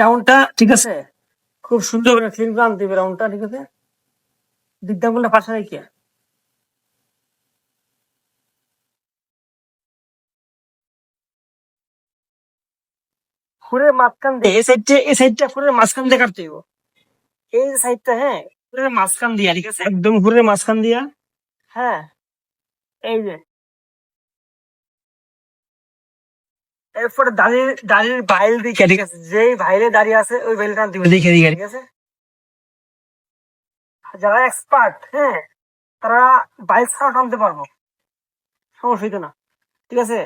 রাউন্ডটা ঠিক আছে, খুব সুন্দর করে ক্লিন করে আনতে হবে রাউন্ডটা, ঠিক আছে। দিকদাঙ্গুলটা পাশে রেখে খুঁড়ের মাঝখান দিয়ে এই সাইডটা খুঁড়ের মাঝখান দিয়ে কাটতে হইব। এই যে সাইডটা, হ্যাঁ, খুঁড়ের মাঝখান দিয়া, ঠিক আছে, একদম খুঁড়ের মাঝখান দিয়া। হ্যাঁ, এই যে এরপরে দাড়ির ভাইল দিকে, ঠিক আছে, যেই ভাইলে দাঁড়িয়ে আছে ওই ভাইলে টান দিবে দিকে দিকে, ঠিক আছে। যারা এক্সপার্ট, হ্যাঁ, তারা বাইক ছাড়াও টানতে পারবো, সমস্যা হইতো না, ঠিক আছে।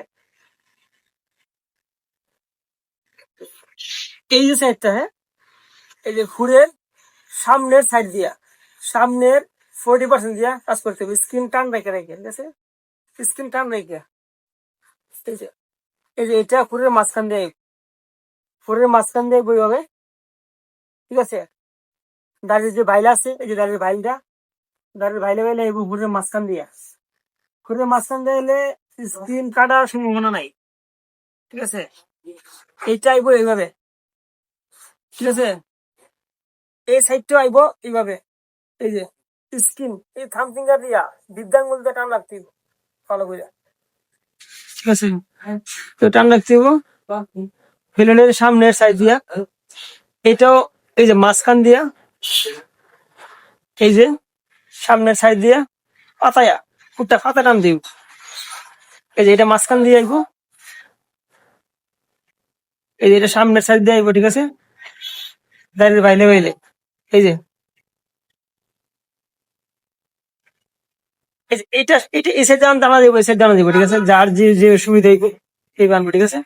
এই যে সাইডটা, হ্যাঁ, এই যে ঘুরের সামনের সাইড দিয়া, সামনের 40% দিয়া কাজ করতে হবে, স্ক্রিন টান রেখে রেখে, ঠিক আছে, স্ক্রিন টান রেখে। এই যে এটা ঘুরের মাঝখান দিয়ে, ঘুরের মাঝখান দিয়ে বই হবে, ঠিক আছে। দাঁড়িয়ে যে বাইল আছে, এই যে দাঁড়িয়ে বাইলটা, দাঁড়িয়ে বাইলে বাইলে এই ঘুরের মাঝখান দিয়া, ঘুরের মাঝখান দিয়ে এলে স্ক্রিন কাটার সম্ভাবনা নাই, ঠিক আছে। এইটা আইবো এইভাবে, ঠিক আছে। এই সাইডটা আইবো এইভাবে, এই যে স্ক্রিন, এই থাম ফিঙ্গার দিয়া বৃদ্ধাঙ্গুল দিয়ে টান রাখতে হইবো ভালো করে, ঠিক আছে। তো টান রাখতে হইবো ফেলনের সামনের সাইড দিয়া। এটাও এই যে মাঝখান দিয়া, এই যে সামনের সাইড দিয়া পাতায়া ফুটটা পাতা টান দিব, এই যে এটা মাঝখান দিয়ে আইবো, এই যে এটা সামনের সাইড দিয়ে আইবো, ঠিক আছে, দাঁড়িয়ে বাইলে বাইলে, এই যে এই যে এটা এটা এই সাইড জানা দিব, এই সাইড জানা দিব, ঠিক আছে, যার যে যে সুবিধা এই বানবো, ঠিক আছে।